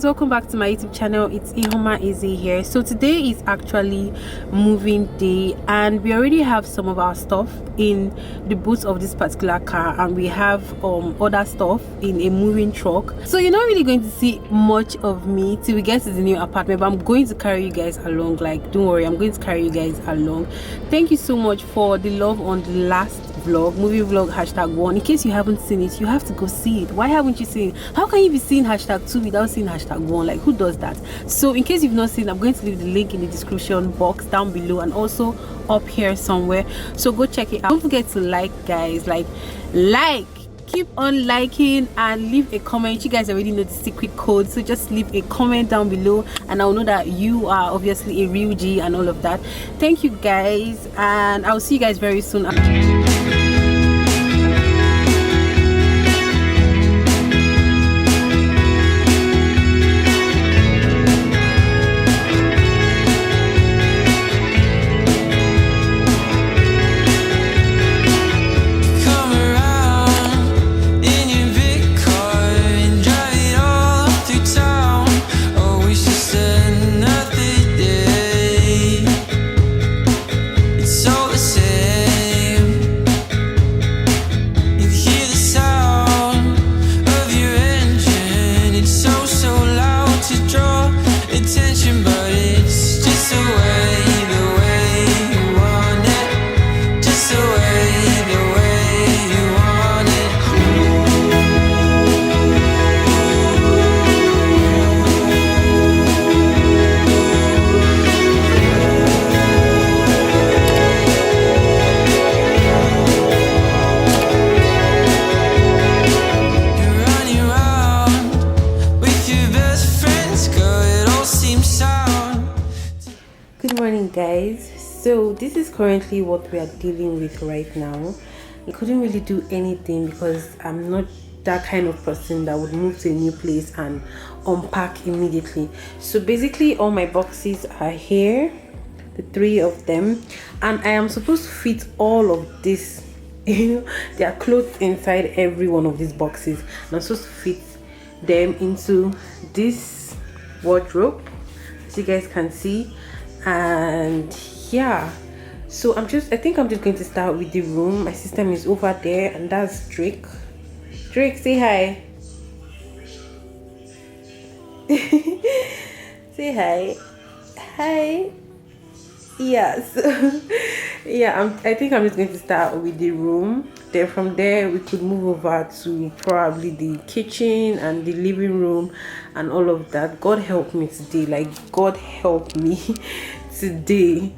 welcome back to my YouTube channel. It's Ihuoma Easy here. So today is actually moving day and we already have some of our stuff in the boot of this particular car, and we have other stuff in a moving truck. So you're not really going to see much of me till we get to the new apartment, but I'm going to carry you guys along. Like, don't worry, I'm going to carry you guys along. Thank you so much for the love on the last vlog, movie vlog #1. In case you haven't seen it, you have to go see it. Why haven't you seen it? How can you be seeing #2 without seeing #1? Like, who does that? So in case you've not seen, I'm going to leave the link in the description box down below and also up here somewhere, so go check it out. Don't forget to like, guys. Like, keep on liking and leave a comment. You guys already know the secret code, so just leave a comment down below and I'll know that you are obviously a real G and all of that. Thank you guys, and I'll see you guys very soon. Good morning, guys. So this is currently what we are dealing with right now. I couldn't really do anything because I'm not that kind of person that would move to a new place and unpack immediately. So basically all my boxes are here, the 3 of them, and I am supposed to fit all of this. There are clothes inside every one of these boxes, and I'm supposed to fit them into this wardrobe, so you guys can see. And yeah, so I think I'm just going to start with the room. My system is over there, and that's Drake. Drake, say hi. Say hi. Hi. Yes. Yeah, I think I'm just going to start with the room. Then from there we could move over to probably the kitchen and the living room and all of that. God help me today. Like, God help me today.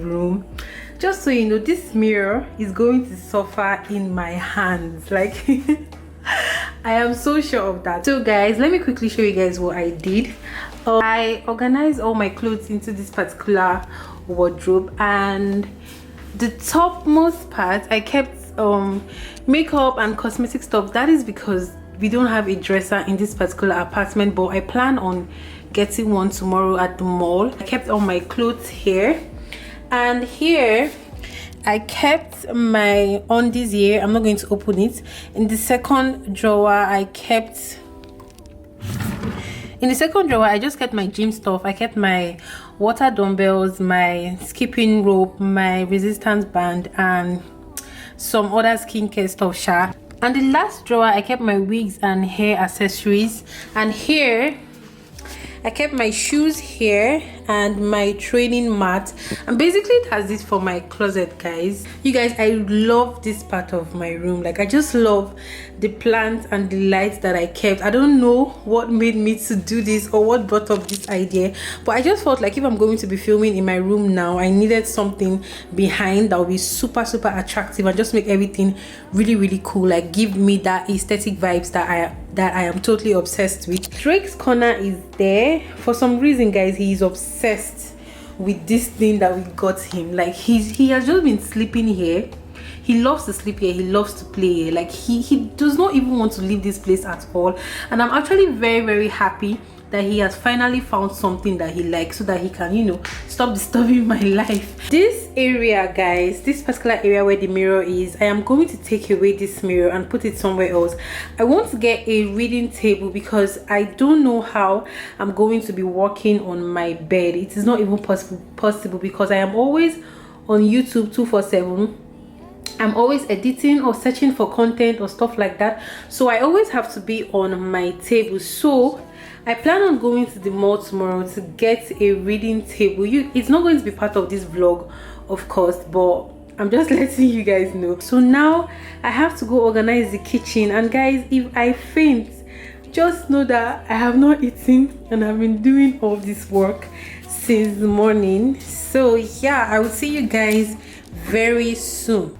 room. Just so you know, this mirror is going to suffer in my hands, like I am so sure of that. So guys, let me quickly show you guys what I did. I organized all my clothes into this particular wardrobe, and the topmost part I kept makeup and cosmetic stuff. That is because we don't have a dresser in this particular apartment, but I plan on getting one tomorrow at the mall. I kept all my clothes here, and here I kept my undies here. I'm not going to open it. In the second drawer I just kept my gym stuff. I kept my water dumbbells, my skipping rope, my resistance band, and some other skincare stuff. And the last drawer I kept my wigs and hair accessories, and here I kept my shoes here and my training mat. And basically that's it for my closet, guys. You guys, I love this part of my room. Like, I just love the plants and the lights that I kept. I don't know what made me to do this or what brought up this idea, but I just felt like if I'm going to be filming in my room now, I needed something behind that would be super attractive and just make everything really cool, like give me that aesthetic vibes that I am totally obsessed with. Drake's corner is there. For some reason, guys, he is obsessed with this thing that we got him. Like, he has just been sleeping here. He loves to sleep here. He loves to play here. Like, he does not even want to leave this place at all. And I'm actually very happy that he has finally found something that he likes, so that he can, you know, stop disturbing my life. This area, guys, this particular area where the mirror is, I am going to take away this mirror and put it somewhere else. I want to get a reading table because I don't know how I'm going to be working on my bed. It is not even possible because I am always on YouTube 247. I'm always editing or searching for content or stuff like that, so I always have to be on my table. So I plan on going to the mall tomorrow to get a reading table. It's not going to be part of this vlog, of course, but I'm just letting you guys know. So now I have to go organize the kitchen, and guys, if I faint, just know that I have not eaten and I've been doing all this work since the morning. So yeah, I will see you guys very soon.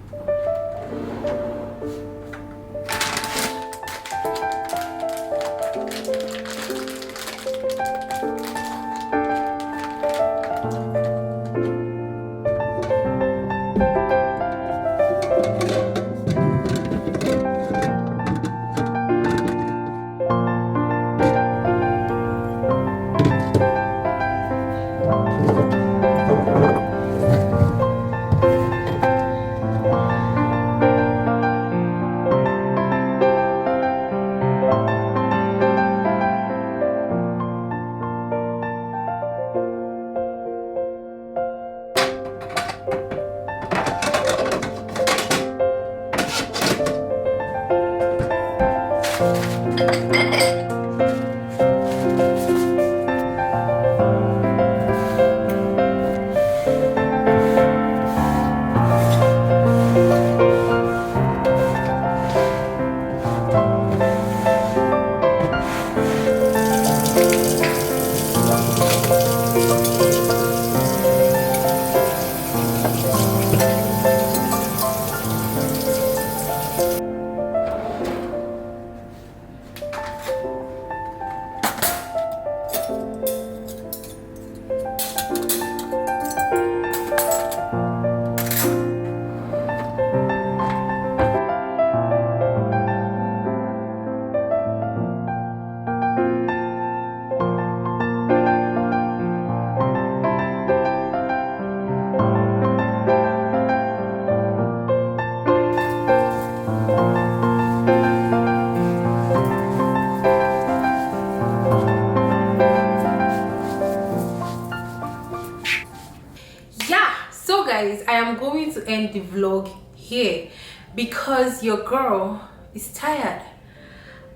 Guys, I am going to end the vlog here because your girl is tired.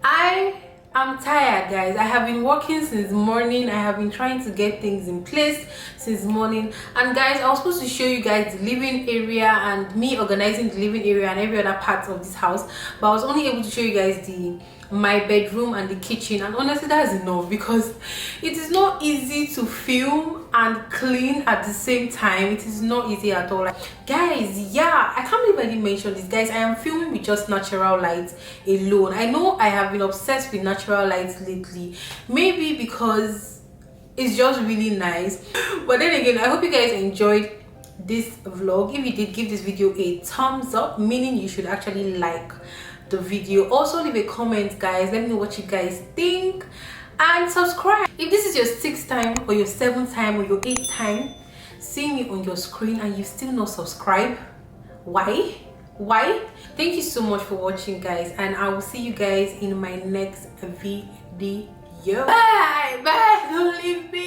I am tired, guys. I have been working since morning. I have been trying to get things in place since morning. And guys, I was supposed to show you guys the living area and me organizing the living area and every other part of this house, but I was only able to show you guys the my bedroom and the kitchen, and honestly that's enough, because it is not easy to film and clean at the same time. It is not easy at all. Like, guys, yeah, I can't believe I didn't mention this, guys. I am filming with just natural lights alone. I know I have been obsessed with natural lights lately, maybe because it's just really nice. But then again, I hope you guys enjoyed this vlog. If you did, give this video a thumbs up, meaning you should actually like the video. Also leave a comment, guys. Let me know what you guys think, and subscribe if this is your 6th time or your 7th time or your 8th time seeing me on your screen and you still not subscribe. Why? Thank you so much for watching, guys, and I will see you guys in my next video. Bye. Don't leave me.